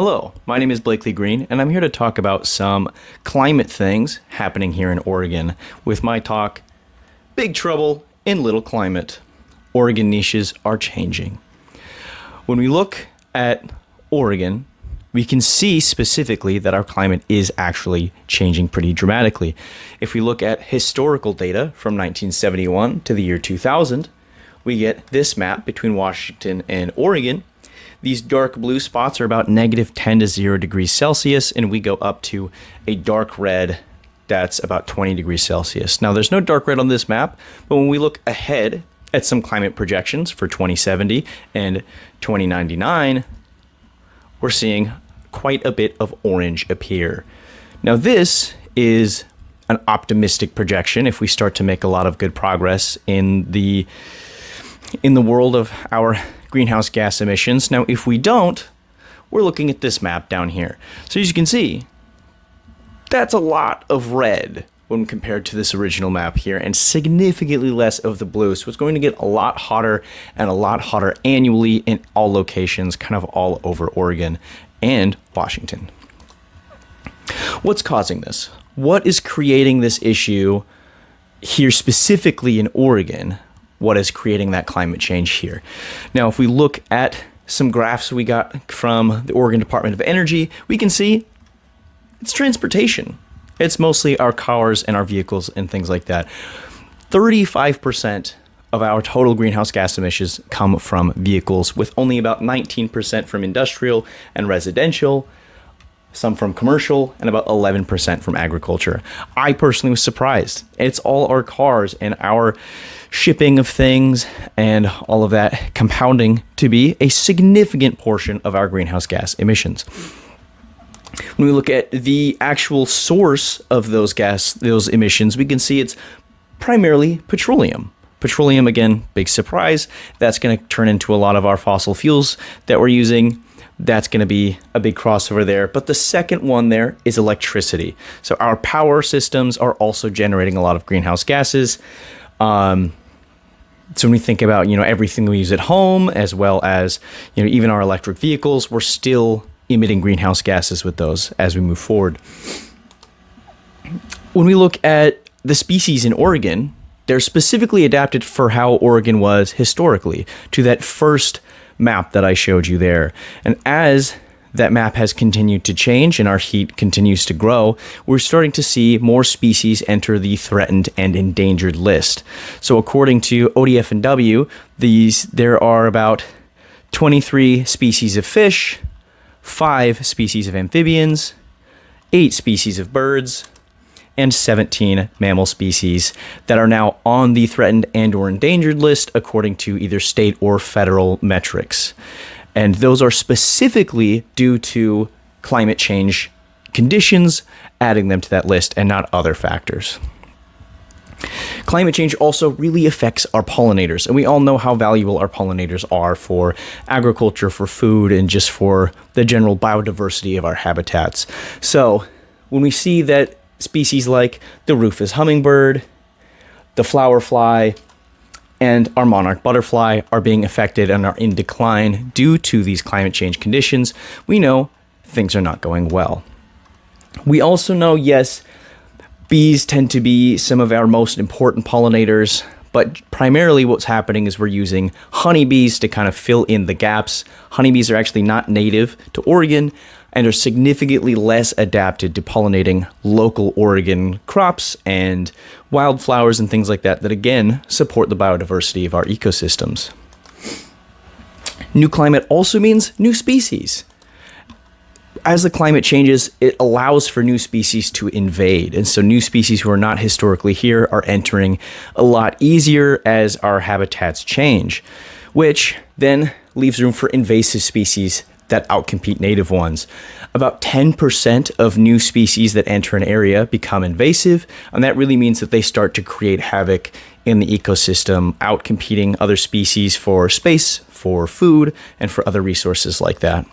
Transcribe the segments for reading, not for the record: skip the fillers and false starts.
Hello, my name is Blakely Green, and I'm here to talk about some climate things happening here in Oregon with my talk, Big Trouble in Little Climate. Oregon niches are changing. When we look at Oregon, we can see specifically that our climate is actually changing pretty dramatically. If we look at historical data from 1971 to the year 2000, we get this map between Washington and Oregon. These dark blue spots are about negative 10 to 0 degrees Celsius, and we go up to a dark red that's about 20 degrees Celsius. Now, there's no dark red on this map, but when we look ahead at some climate projections for 2070 and 2099, we're seeing quite a bit of orange appear. Now, this is an optimistic projection if we start to make a lot of good progress in the world of our greenhouse gas emissions. Now, if we don't, we're looking at this map down here. So as you can see, that's a lot of red when compared to this original map here, and significantly less of the blue. So it's going to get a lot hotter and a lot hotter annually in all locations, kind of all over Oregon and Washington. What's causing this? What is creating this issue here specifically in Oregon? What is creating that climate change here? Now, if we look at some graphs we got from the Oregon Department of Energy, we can see it's transportation. It's mostly our cars and our vehicles and things like that. 35% of our total greenhouse gas emissions come from vehicles, with only about 19% from industrial and residential, some from commercial, and about 11% from agriculture. I personally was surprised. It's all our cars and our shipping of things and all of that compounding to be a significant portion of our greenhouse gas emissions. When we look at the actual source of those emissions, we can see it's primarily petroleum. Petroleum, again, big surprise. That's going to turn into a lot of our fossil fuels that we're using. That's going to be a big crossover there. But the second one there is electricity. So our power systems are also generating a lot of greenhouse gases. So when we think about, everything we use at home, as well as, even our electric vehicles, we're still emitting greenhouse gases with those as we move forward. When we look at the species in Oregon, they're specifically adapted for how Oregon was historically, to that first map that I showed you there. And as that map has continued to change and our heat continues to grow, we're starting to see more species enter the threatened and endangered list. So according to ODF&W, there are about 23 species of fish, 5 species of amphibians, 8 species of birds, and 17 mammal species that are now on the threatened and or endangered list according to either state or federal metrics. And those are specifically due to climate change conditions, adding them to that list and not other factors. Climate change also really affects our pollinators, and we all know how valuable our pollinators are for agriculture, for food, and just for the general biodiversity of our habitats. So when we see that species like the rufous hummingbird, the flower fly, and our monarch butterfly are being affected and are in decline due to these climate change conditions, we know things are not going well. We also know, yes, bees tend to be some of our most important pollinators, but primarily what's happening is we're using honeybees to kind of fill in the gaps. Honeybees are actually not native to Oregon and are significantly less adapted to pollinating local Oregon crops and wildflowers and things like that again support the biodiversity of our ecosystems. New climate also means new species. As the climate changes, it allows for new species to invade. And so new species who are not historically here are entering a lot easier as our habitats change, which then leaves room for invasive species that outcompete native ones. About 10% of new species that enter an area become invasive, and that really means that they start to create havoc in the ecosystem, outcompeting other species for space, for food, and for other resources like that.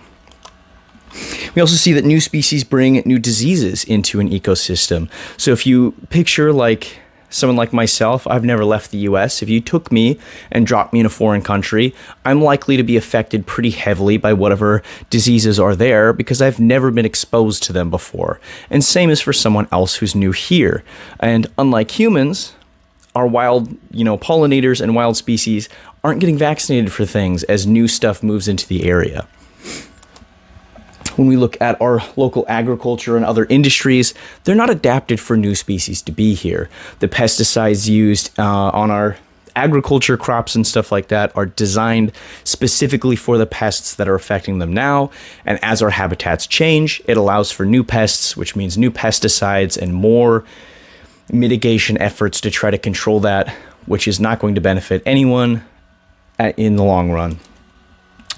We also see that new species bring new diseases into an ecosystem. So if you picture like someone like myself, I've never left the US. If you took me and dropped me in a foreign country, I'm likely to be affected pretty heavily by whatever diseases are there because I've never been exposed to them before. And same is for someone else who's new here. And unlike humans, our wild, pollinators and wild species aren't getting vaccinated for things as new stuff moves into the area. When we look at our local agriculture and other industries, they're not adapted for new species to be here. The pesticides used on our agriculture crops and stuff like that are designed specifically for the pests that are affecting them now. And as our habitats change, it allows for new pests, which means new pesticides and more mitigation efforts to try to control that, which is not going to benefit anyone in the long run.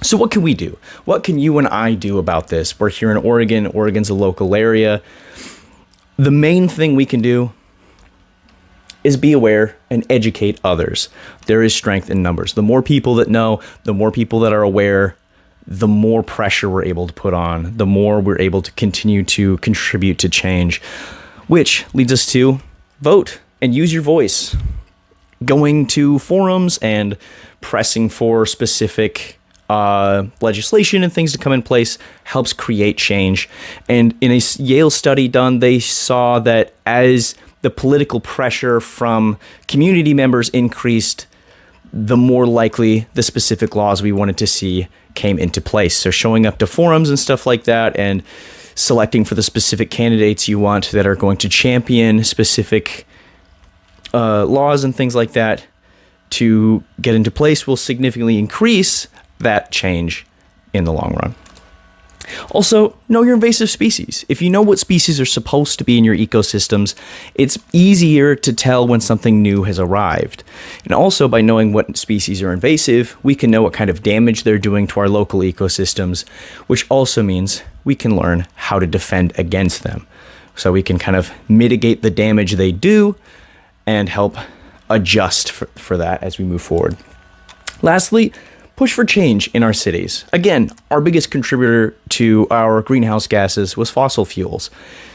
So what can we do? What can you and I do about this? We're here in Oregon. Oregon's a local area. The main thing we can do is be aware and educate others. There is strength in numbers. The more people that know, the more people that are aware, the more pressure we're able to put on, the more we're able to continue to contribute to change, which leads us to vote and use your voice. Going to forums and pressing for specific legislation and things to come in place helps create change. And in a Yale study done, they saw that as the political pressure from community members increased, the more likely the specific laws we wanted to see came into place. So showing up to forums and stuff like that and selecting for the specific candidates you want that are going to champion specific laws and things like that to get into place will significantly increase that change in the long run. Also, know your invasive species. If you know what species are supposed to be in your ecosystems, it's easier to tell when something new has arrived. And also, by knowing what species are invasive, we can know what kind of damage they're doing to our local ecosystems, which also means we can learn how to defend against them. So we can kind of mitigate the damage they do and help adjust for that as we move forward. Lastly, push for change in our cities. Again, our biggest contributor to our greenhouse gases was fossil fuels.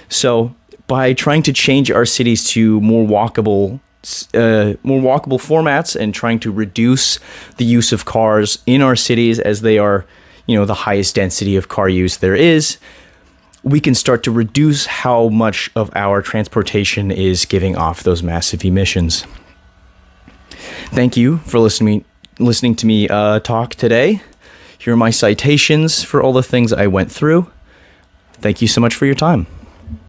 So by trying to change our cities to more walkable formats and trying to reduce the use of cars in our cities as they are, the highest density of car use there is, we can start to reduce how much of our transportation is giving off those massive emissions. Thank you for listening to me talk today. Here are my citations for all the things I went through. Thank you so much for your time.